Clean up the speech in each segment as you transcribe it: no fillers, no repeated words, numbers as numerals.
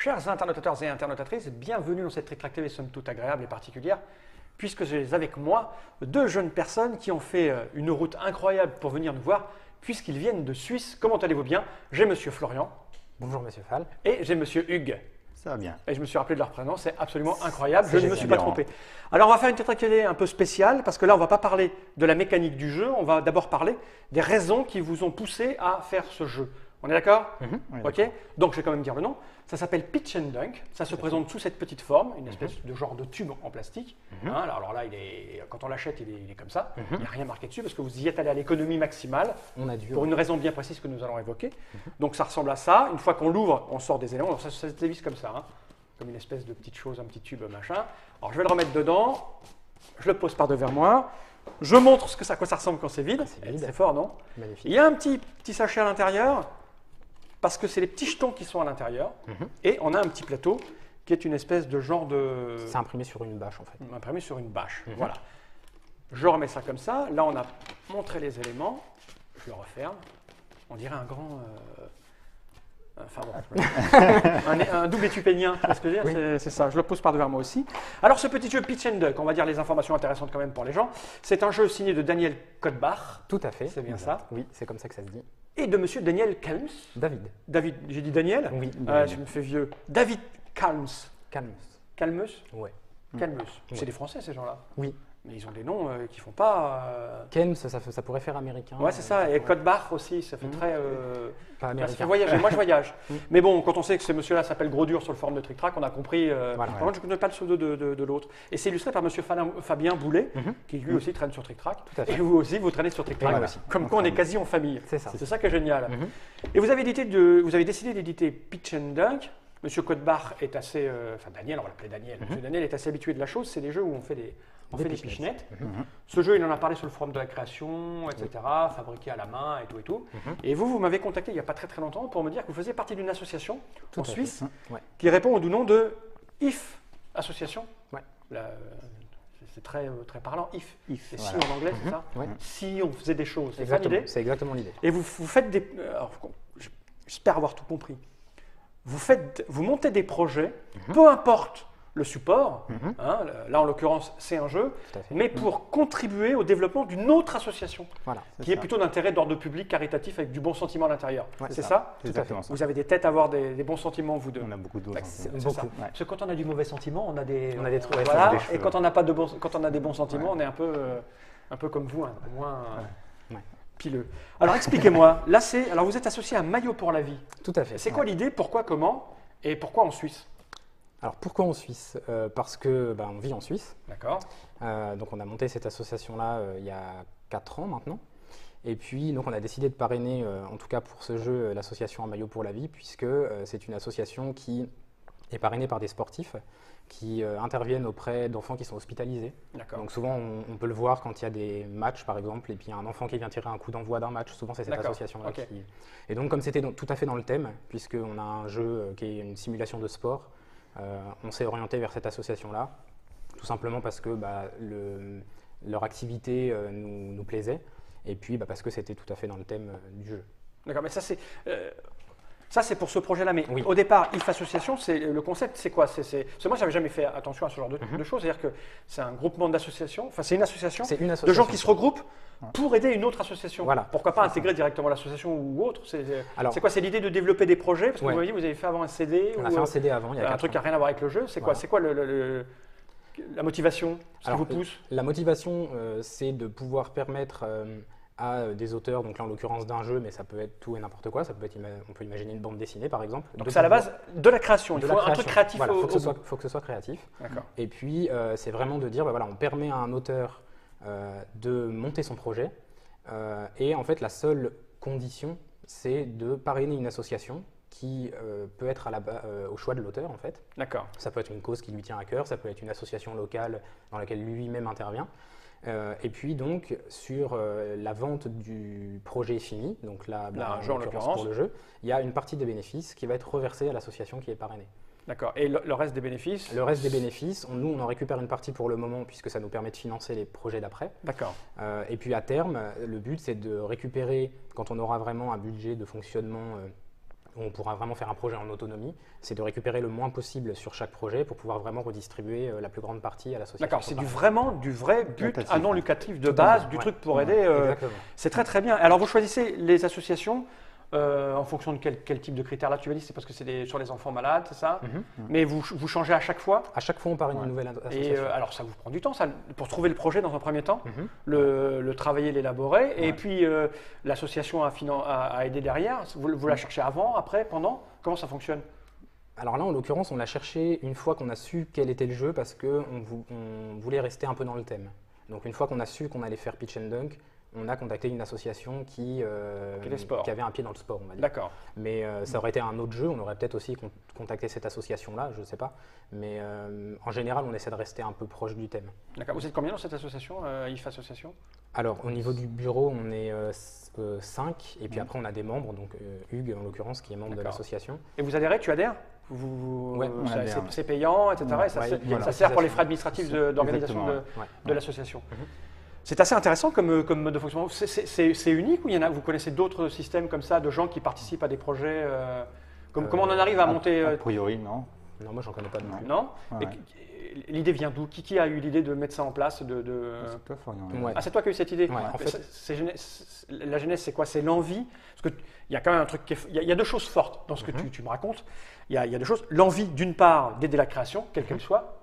Chers internautateurs et internautatrices, bienvenue dans cette Trick Track TV, somme toute agréable et particulière, puisque j'ai avec moi deux jeunes personnes qui ont fait une route incroyable pour venir nous voir, puisqu'ils viennent de Suisse. Comment allez-vous bien? J'ai Monsieur Florian. Bonjour Monsieur Fall. Et j'ai Monsieur Hugues. Ça va bien. Et je me suis rappelé de leur prénom, c'est absolument incroyable, je ne me suis pas trompé. Alors on va faire une Trick Track TV un peu spéciale, parce que là on ne va pas parler de la mécanique du jeu, on va d'abord parler des raisons qui vous ont poussé à faire ce jeu. On est d'accord? Ok. Donc je vais quand même dire le nom. Ça s'appelle Pitch and Dunk. Ça se présente sous cette petite forme, une espèce de genre de tube en plastique. Alors là, quand on l'achète, il est comme ça. Il n'y a rien marqué dessus parce que vous y êtes allé à l'économie maximale. On a dû. Pour une raison bien précise que nous allons évoquer. Donc ça ressemble à ça. Une fois qu'on l'ouvre, on sort des éléments. Alors, ça se dévisse comme ça, hein, comme une espèce de petite chose, un petit tube machin. Alors je vais le remettre dedans. Je le pose par devers moi. Je montre à quoi ça ressemble quand c'est vide. C'est fort, non? Magnifique. Il y a un petit sachet à l'intérieur. Parce que c'est les petits jetons qui sont à l'intérieur. Et on a un petit plateau qui est une espèce de genre de... C'est imprimé sur une bâche en fait. Imprimé sur une bâche, voilà. Je remets ça comme ça. Là, on a montré les éléments. Je le referme. On dirait un grand... Enfin bon, un double étupénien, tu vois ce que je veux dire? Oui. C'est ça, je le pose par devant moi aussi. Alors ce petit jeu Pitch and Dunk, on va dire les informations intéressantes quand même pour les gens. C'est un jeu signé de Daniel Kodbach. Tout à fait. C'est bien ça? Oui, c'est comme ça que ça se dit. Et de monsieur Daniel Kalms. David. David, j'ai dit Daniel? Oui. Je me fais vieux. David Kalms. Kalmus. Kalmus? Ouais. Kalmus. C'est des Français ces gens-là? Oui. Mais ils ont des noms qui font pas... Kalms, ça pourrait faire américain. Ouais, c'est ça. Et Kodbach aussi, ça fait très... Pas américain. Ça fait voyager. Moi, je voyage. Mais bon, quand on sait que ce monsieur-là s'appelle Gros Dur sur le forum de Trick Track, on a compris. Par contre, je ne connais pas le pseudo de l'autre. Et c'est illustré par monsieur Fabien Boulet, qui lui aussi traîne sur Trick Track. Tout à fait. Et vous aussi, vous traînez sur Trick Track aussi. Comme quoi, on est quasi en famille. C'est ça. C'est ça qui est génial. Et vous avez décidé d'éditer Pitch and Dunk. Monsieur Kodbach est assez... Enfin, Daniel, on va l'appeler Daniel. Monsieur Daniel est assez habitué de la chose. C'est des jeux où on fait des pichenettes. Ce jeu, il en a parlé sur le forum de la création, etc., fabriqué à la main et tout. Et vous m'avez contacté il n'y a pas très longtemps pour me dire que vous faisiez partie d'une association en Suisse qui répond au nom de IF Association. Ouais. C'est très parlant, IF. Et si Voilà. en anglais, c'est ça? Ouais. Si on faisait des choses, c'est ça Exactement. l'idée? C'est exactement l'idée. Et vous faites des... alors, j'espère avoir tout compris. Vous montez des projets, peu importe le support, hein, là en l'occurrence c'est un jeu, Tout à fait. mais pour contribuer au développement d'une autre association, Voilà. qui est plutôt d'intérêt d'ordre public, caritatif, avec du bon sentiment à l'intérieur. Ouais, c'est ça? C'est exactement ça. Vous avez des têtes à avoir des bons sentiments, vous deux. On a beaucoup de bons sentiments. C'est ça. Beaucoup. Parce que quand on a du mauvais sentiment, on a des... On a des trous, ouais, voilà, des et cheveux. quand on a des bons sentiments, on est un peu comme vous, moins pileux. Alors expliquez-moi, là alors vous êtes associé à Maillot pour la vie. Tout à fait. C'est quoi l'idée? Pourquoi, comment? Et pourquoi en Suisse? Alors pourquoi en Suisse? Parce que on vit en Suisse. D'accord. Donc on a monté cette association-là il y a 4 ans maintenant. Et puis donc on a décidé de parrainer, en tout cas pour ce jeu, l'association Un Maillot pour la vie, puisque c'est une association qui est parrainée par des sportifs qui interviennent auprès d'enfants qui sont hospitalisés. D'accord. Donc souvent on peut le voir quand il y a des matchs par exemple, et puis il y a un enfant qui vient tirer un coup d'envoi d'un match, souvent c'est cette association-là qui... Et donc comme c'était tout à fait dans le thème, puisqu'on a un jeu qui est une simulation de sport, on s'est orienté vers cette association-là, tout simplement parce que leur activité nous plaisait, et puis parce que c'était tout à fait dans le thème du jeu. D'accord, mais ça c'est pour ce projet-là. Mais Oui. au départ, IF Association, le concept, c'est quoi? Parce que moi, j'avais jamais fait attention à ce genre de choses. C'est-à-dire que c'est un groupement d'associations, enfin c'est une association de gens qui se regroupent pour aider une autre association. Voilà. Pourquoi pas intégrer directement l'association ou autre? Alors- C'est quoi? C'est l'idée de développer des projets? Parce que Ouais. vous m'avez dit, vous avez fait avant un CD. On a fait un CD avant, il y a un 4 truc qui ans. n'a rien à voir avec le jeu. C'est quoi? Voilà. C'est quoi la motivation? Ce qui Alors, vous pousse? La motivation, c'est de pouvoir permettre à des auteurs, donc là en l'occurrence d'un jeu, mais ça peut être tout et n'importe quoi, on peut imaginer une bande dessinée par exemple. Donc c'est à la base de la création. Il faut un truc créatif. Voilà, faut que ce soit créatif. D'accord. Et puis c'est vraiment de dire, on permet à un auteur de monter son projet, et en fait la seule condition, c'est de parrainer une association qui peut être au choix de l'auteur en fait. D'accord. Ça peut être une cause qui lui tient à cœur, ça peut être une association locale dans laquelle lui-même intervient. Et puis donc sur la vente du projet fini, donc là en l'occurrence pour le jeu, il y a une partie des bénéfices qui va être reversée à l'association qui est parrainée. D'accord. Et le reste des bénéfices? Le reste des bénéfices, nous on en récupère une partie pour le moment puisque ça nous permet de financer les projets d'après. D'accord. Et puis à terme, le but c'est de récupérer, quand on aura vraiment un budget de fonctionnement où on pourra vraiment faire un projet en autonomie, c'est de récupérer le moins possible sur chaque projet pour pouvoir vraiment redistribuer la plus grande partie à l'association. D'accord, c'est vraiment du vrai but à non lucratif de base, du truc pour aider. C'est très très bien. Alors vous choisissez les associations en fonction de quel type de critères là tu as dit, c'est parce que c'est sur les enfants malades, c'est ça? Mais vous changez à chaque fois? À chaque fois, on part une nouvelle association. Et alors ça vous prend du temps, ça, pour trouver le projet dans un premier temps, le travailler, l'élaborer, et puis l'association a aidé derrière. Vous la cherchez avant, après, pendant? Comment ça fonctionne? Alors là, en l'occurrence, on l'a cherché une fois qu'on a su quel était le jeu parce qu'on voulait rester un peu dans le thème. Donc une fois qu'on a su qu'on allait faire Pitch and Dunk, on a contacté une association qui avait un pied dans le sport, on va dire. D'accord. Mais ça aurait été un autre jeu, on aurait peut-être aussi contacté cette association-là, je ne sais pas. Mais en général, on essaie de rester un peu proche du thème. D'accord. Vous êtes combien dans cette association, IF Association? Alors, au niveau du bureau, on est 5, et puis après, on a des membres, donc Hugues, en l'occurrence, qui est membre de l'association. Et vous adhérez? Tu adhères? C'est payant, etc. Et ça sert pour les frais administratifs d'organisation de l'association. C'est assez intéressant comme mode de fonctionnement. C'est unique ou vous connaissez d'autres systèmes comme ça, de gens qui participent à des projets comment on en arrive à monter A priori, non. Non, moi, j'en connais pas de plus. Non. L'idée vient d'où? Qui a eu l'idée de mettre ça en place C'est toi, Florian. Ah, c'est toi qui as eu cette idée? En fait, la genèse, c'est quoi? C'est l'envie? Parce qu'il y a quand même un truc il y a deux choses fortes dans ce que tu me racontes. Il y a deux choses. L'envie, d'une part, d'aider la création, quelle qu'elle soit,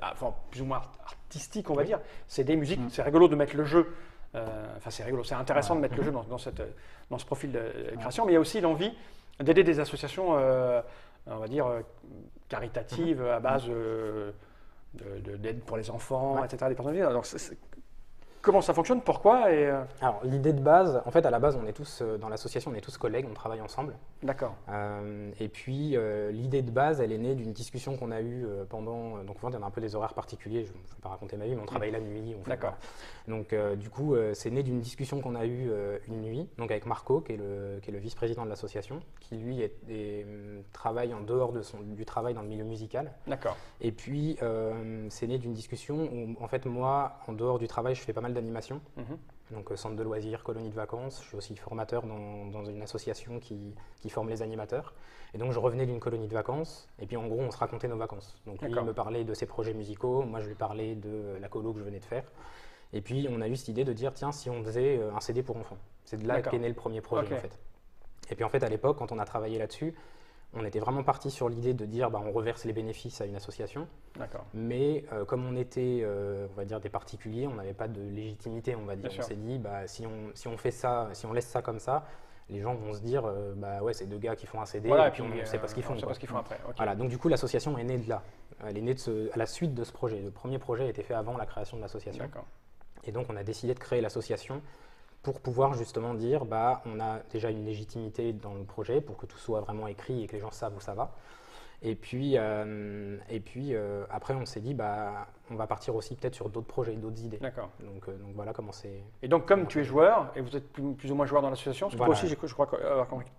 enfin, plus ou moins artistique, on va dire. C'est des musiques, c'est rigolo de mettre le jeu. Enfin, c'est rigolo, c'est intéressant de mettre le jeu dans ce profil de création, mais il y a aussi l'envie d'aider des associations, on va dire, caritatives à base d'aide pour les enfants, etc. Des personnes. Alors, comment ça fonctionne? Pourquoi? Alors, l'idée de base, en fait, à la base, on est tous, dans l'association, on est tous collègues, on travaille ensemble. D'accord. Et puis, l'idée de base, elle est née d'une discussion qu'on a eue pendant… Donc, on a un peu des horaires particuliers, je ne vais pas raconter ma vie, mais on travaille la nuit. D'accord. Donc, du coup, c'est né d'une discussion qu'on a eue une nuit, donc avec Marco, qui est le vice-président de l'association, qui, lui, travaille en dehors du travail dans le milieu musical. D'accord. Et puis, c'est né d'une discussion où, en fait, moi, en dehors du travail, je fais pas mal d'animation. Donc centre de loisirs, colonie de vacances. Je suis aussi formateur dans une association qui forme les animateurs. Et donc je revenais d'une colonie de vacances et puis en gros on se racontait nos vacances. Donc lui il me parlait de ses projets musicaux, moi je lui parlais de la colo que je venais de faire. Et puis on a eu cette idée de dire tiens si on faisait un CD pour enfants. C'est de là qu'est né le premier projet en fait. Et puis en fait à l'époque quand on a travaillé là-dessus, on était vraiment parti sur l'idée de dire on reverse les bénéfices à une association. Mais comme on était, on va dire, des particuliers, on n'avait pas de légitimité, on va dire. On s'est dit, si on fait ça, si on laisse ça comme ça, les gens vont se dire, ouais, c'est deux gars qui font un CD et puis on ne sait pas ce qu'ils font. On sait pas ce qu'ils font après. Voilà, donc du coup, l'association est née de là. Elle est née à la suite de ce projet. Le premier projet a été fait avant la création de l'association. Et donc, on a décidé de créer l'association pour pouvoir justement dire on a déjà une légitimité dans le projet pour que tout soit vraiment écrit et que les gens savent où ça va. Et puis après, on s'est dit on va partir aussi peut-être sur d'autres projets, d'autres idées. D'accord. Donc voilà comment c'est. Et donc comme tu es joueur et vous êtes plus ou moins joueur dans l'association, parce que toi aussi, je crois que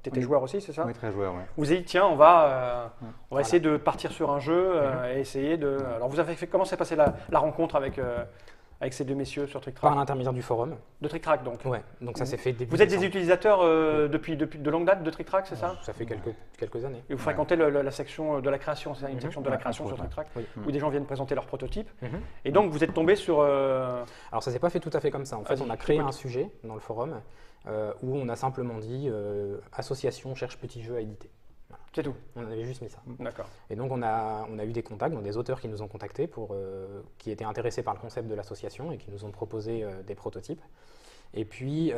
tu étais joueur aussi, c'est ça? Oui, très joueur. Oui. Vous avez dit tiens, on va essayer de partir sur un jeu et essayer de. Alors vous avez fait comment s'est passée la rencontre avec ces deux messieurs sur Trick Track? Par l'intermédiaire du forum. De Trick Track donc. Ouais, donc ça s'est fait début. Vous êtes des utilisateurs depuis de longue date de Trick Track, c'est ça? Ça fait quelques années. Et vous fréquentez la section de la création, c'est ça, une section de la création sur Trick Track, où des gens viennent présenter leurs prototypes. Et donc vous êtes tombé sur… Alors ça s'est pas fait tout à fait comme ça. En fait, on a créé un sujet dans le forum où on a simplement dit association cherche petit jeu à éditer. C'est tout. On avait juste mis ça. D'accord. Et donc on a eu des contacts, donc des auteurs qui nous ont contactés qui étaient intéressés par le concept de l'association et qui nous ont proposé des prototypes. Et puis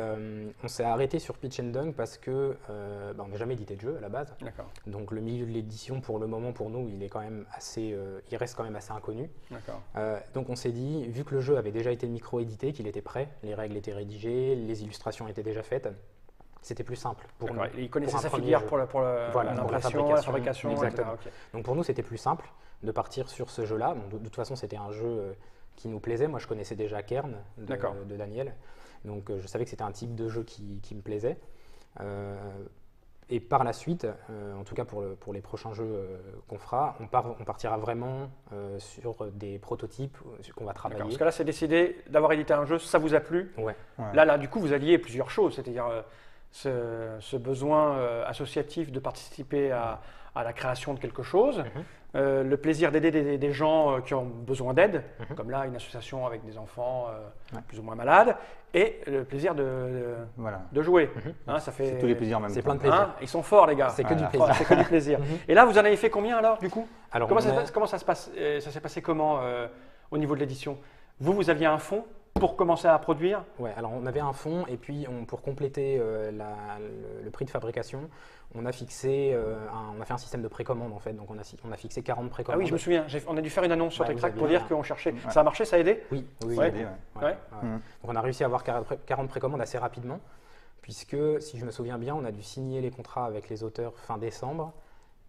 on s'est arrêté sur Pitch and Dunk parce que on n'a jamais édité de jeu à la base. D'accord. Donc le milieu de l'édition pour le moment pour nous il est quand même il reste quand même assez inconnu. D'accord. Donc on s'est dit vu que le jeu avait déjà été micro-édité, qu'il était prêt, les règles étaient rédigées, les illustrations étaient déjà faites. C'était plus simple pour nous. Ils connaissaient sa filière pour l'impression, la fabrication, exactement. etc. Donc pour nous, c'était plus simple de partir sur ce jeu-là. De toute façon, c'était un jeu qui nous plaisait. Moi, je connaissais déjà Kern de Daniel. Donc je savais que c'était un type de jeu qui me plaisait. Et par la suite, en tout cas pour les prochains jeux qu'on fera, on partira vraiment sur des prototypes qu'on va travailler. Parce que là, c'est décidé d'avoir édité un jeu, ça vous a plu. Ouais. Là, du coup, vous alliez plusieurs choses, c'est-à-dire ce besoin associatif de participer à la création de quelque chose, le plaisir d'aider des gens qui ont besoin d'aide, comme là une association avec des enfants plus ou moins malades, et le plaisir de jouer. Hein, ça fait c'est tous les plaisirs en même temps. C'est plein de plaisir. Hein, ils sont forts les gars. C'est que du plaisir. C'est que du plaisir. Et là, vous en avez fait combien alors du coup? Alors, comment ça se passe? Ça s'est passé comment au niveau de l'édition? Vous aviez un fonds pour commencer à produire? Ouais, alors on avait un fonds et puis pour compléter le prix de fabrication, on a fixé, on a fait un système de précommande en fait, donc on a fixé 40 précommandes. Ah oui, je me souviens, on a dû faire une annonce sur TechCrack pour dire qu'on cherchait. Ouais. Ça a marché, ça a aidé? Oui, Ouais. aidé, Ouais. Donc on a réussi à avoir 40 précommandes assez rapidement, puisque si je me souviens bien, on a dû signer les contrats avec les auteurs fin décembre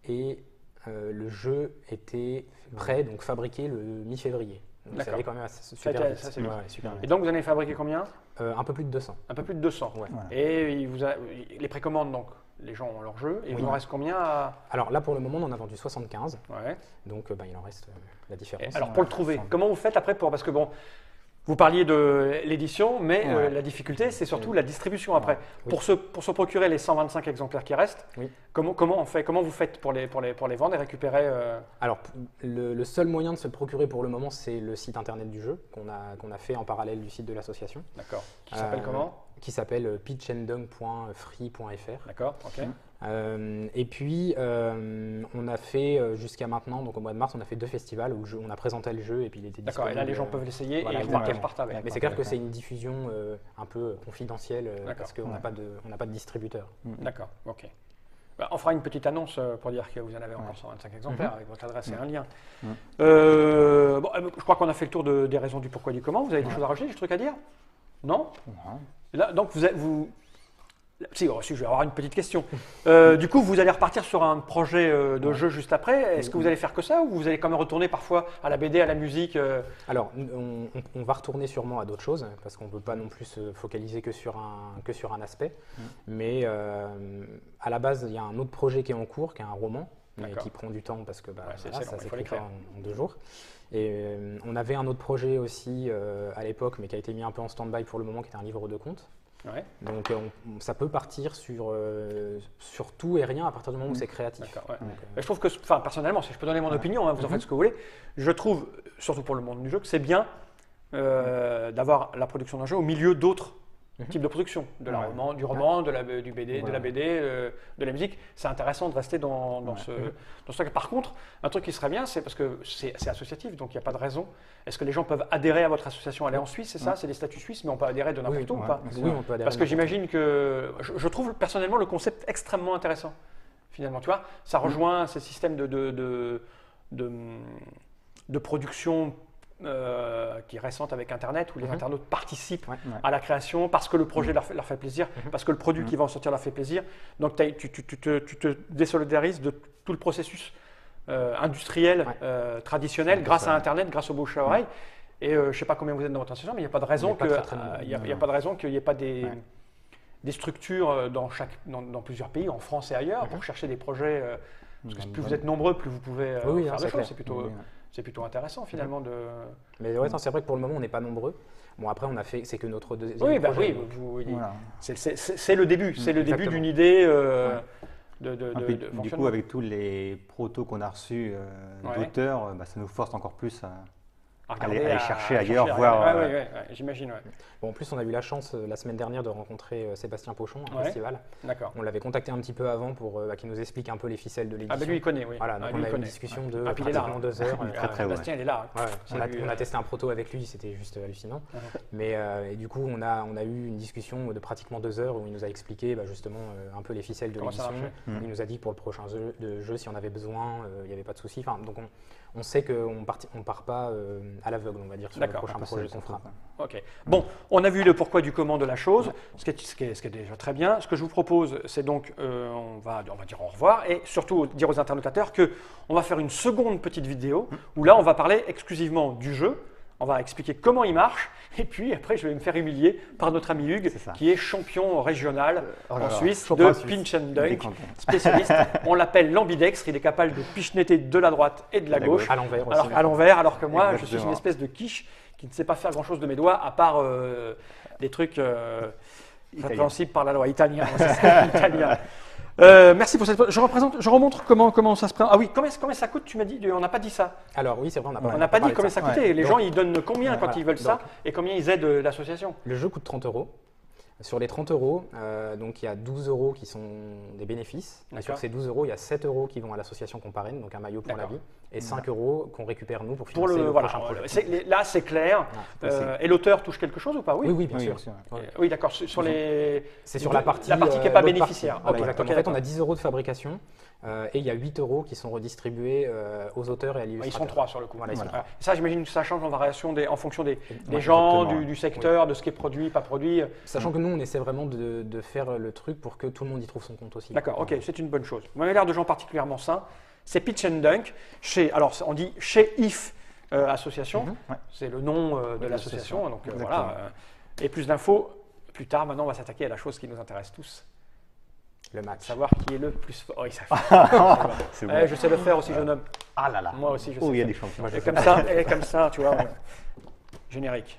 et le jeu était prêt, donc fabriqué le mi-février. Donc ça allait quand même super vite. Ça, c'est bien. Ouais, super vite. Et donc vous en avez fabriqué combien? Un peu plus de 200. Un peu plus de 200. Ouais. Voilà. Et les précommandes, donc les gens ont leur jeu, et il vous en reste combien Alors là pour le moment on en a vendu 75, Ouais. donc il en reste la différence. Et alors pour le trouver, comment vous faites après parce que bon, vous parliez de l'édition, mais la difficulté c'est surtout la distribution après. Oui. Pour se procurer les 125 exemplaires qui restent, comment on fait? Comment vous faites pour les vendre et récupérer Alors le seul moyen de se le procurer pour le moment c'est le site internet du jeu qu'on a fait en parallèle du site de l'association. D'accord. Qui s'appelle comment? Qui s'appelle pitchanddunk.free.fr. D'accord, ok. Et puis on a fait jusqu'à maintenant, donc au mois de mars, on a fait 2 festivals où on a présenté le jeu et puis il était disponible. D'accord, et là les gens peuvent l'essayer voilà, et voir qu'elles partent avec. Mais c'est clair que c'est une diffusion un peu confidentielle parce qu'on n'a pas de distributeur. D'accord, ok. Bah, on fera une petite annonce pour dire que vous en avez encore 125 exemplaires avec votre adresse et un lien. Bon, je crois qu'on a fait le tour des raisons du pourquoi et du comment. Vous avez des choses à rajouter, des trucs à dire? Non? Là, donc Si, je vais avoir une petite question. Du coup, vous allez repartir sur un projet de jeu juste après. Est-ce que vous allez faire que ça ou vous allez quand même retourner parfois à la BD, à la musique Alors, on va retourner sûrement à d'autres choses parce qu'on ne peut pas non plus se focaliser que sur un aspect. Mais à la base, il y a un autre projet qui est en cours, qui est un roman, mais qui prend du temps parce que ça s'écrit pas en 2 jours. Et on avait un autre projet aussi à l'époque, mais qui a été mis un peu en stand-by pour le moment, qui était un livre de contes. Ouais. Donc ça peut partir sur tout et rien à partir du moment où c'est créatif. Ouais. Je trouve que, personnellement, si je peux donner mon opinion, vous en faites ce que vous voulez, je trouve, surtout pour le monde du jeu, que c'est bien d'avoir la production d'un jeu au milieu d'autres types de production, du roman, du BD, de la BD, de la musique. C'est intéressant de rester dans ce truc. Par contre, un truc qui serait bien, c'est parce que c'est associatif, donc il n'y a pas de raison. Est-ce que les gens peuvent adhérer à votre association, aller en Suisse, c'est ça? C'est des statuts suisses, mais on peut adhérer de n'importe où ou pas? Oui, on peut adhérer. Parce que j'imagine que je trouve personnellement le concept extrêmement intéressant. Finalement, tu vois, ça rejoint ces systèmes de production qui est récente avec Internet, où les internautes participent à la création parce que le projet leur fait plaisir, parce que le produit qui va en sortir leur fait plaisir. Donc tu te désolidarises de tout le processus industriel traditionnel grâce à Internet, grâce au bouche à oreille. Et je ne sais pas combien vous êtes dans votre association, mais il n'y a pas de raison qu'il n'y ait pas des structures dans plusieurs pays, en France et ailleurs, pour chercher des projets. Parce que plus vous êtes nombreux, plus vous pouvez faire des choses. C'est plutôt intéressant finalement de. Mais ouais, c'est vrai que pour le moment on n'est pas nombreux. Bon après on a fait, c'est que notre deuxième projet. C'est le début, c'est le début d'une idée du coup avec tous les protos qu'on a reçus d'auteurs, ça nous force encore plus à aller chercher ailleurs, voir. J'imagine. Bon, en plus, on a eu la chance la semaine dernière de rencontrer Sébastien Pochon à un festival. D'accord. On l'avait contacté un petit peu avant pour qu'il nous explique un peu les ficelles de l'édition. Ah, lui, il connaît, oui. Voilà, donc on a eu une discussion de pratiquement 2 heures. Sébastien, il est là. On a testé un proto avec lui, c'était juste hallucinant. Mais et du coup, on a eu une discussion de pratiquement 2 heures où il nous a expliqué justement un peu les ficelles de l'édition. Il nous a dit que pour le prochain jeu, si on avait besoin, il n'y avait pas de souci. Donc on sait qu'on ne part pas à l'aveugle, on va dire, sur le prochain projet qu'on fera. Ok. Bon, on a vu le pourquoi du comment de la chose, ce qui est déjà très bien. Ce que je vous propose, c'est donc, on va dire au revoir et surtout dire aux internautateurs qu'on va faire une seconde petite vidéo où là, on va parler exclusivement du jeu. On va expliquer comment il marche et puis après je vais me faire humilier par notre ami Hugues qui est champion régional en Suisse de pinch and dunk, spécialiste. On l'appelle l'ambidextre, il est capable de pichenetter de la droite et de la gauche. À l'envers aussi. Alors que moi je suis une espèce de quiche qui ne sait pas faire grand chose de mes doigts à part des trucs Répréhensible par la loi. Italien, c'est ça, italien. Merci pour cette. Je remontre comment ça se présente. Ah oui, combien ça coûte? Tu m'as dit, on n'a pas dit ça. Alors oui, c'est vrai, on n'a pas dit combien ça coûtait. Les gens, ils donnent combien quand ils veulent ça et combien ils aident l'association? Le jeu coûte 30 €. Sur les 30 €, donc il y a 12 € qui sont des bénéfices. Et sur ces 12 €, il y a 7 € qui vont à l'association qu'on parraine, donc un maillot pour la vie, et 5 € qu'on récupère nous pour financer le prochain projet. Là, c'est clair. Et l'auteur touche quelque chose ou pas? Oui, bien sûr. Oui, d'accord. C'est sur la partie qui n'est pas bénéficiaire. Exactement. En fait, on a 10 € de fabrication et il y a 8 € qui sont redistribués aux auteurs et à l'illustrateur. Ils sont 3 sur le coup. Ça, j'imagine que ça change en fonction des gens, du secteur, de ce qui est produit, pas produit. Sachant que nous, on essaie vraiment de faire le truc pour que tout le monde y trouve son compte aussi. D'accord, ok, c'est une bonne chose. Vous avez l'air de gens particulièrement sains. C'est Pitch and Dunk. Alors, on dit chez IF Association. C'est le nom de l'association. Donc voilà. Et plus d'infos plus tard. Maintenant, on va s'attaquer à la chose qui nous intéresse tous. Le match. Savoir qui est le plus fort. Oh, ça fait. Je sais le faire aussi, jeune homme. Ah là là. Moi aussi, je sais. Il y a des champions. Et comme ça, tu vois. Générique.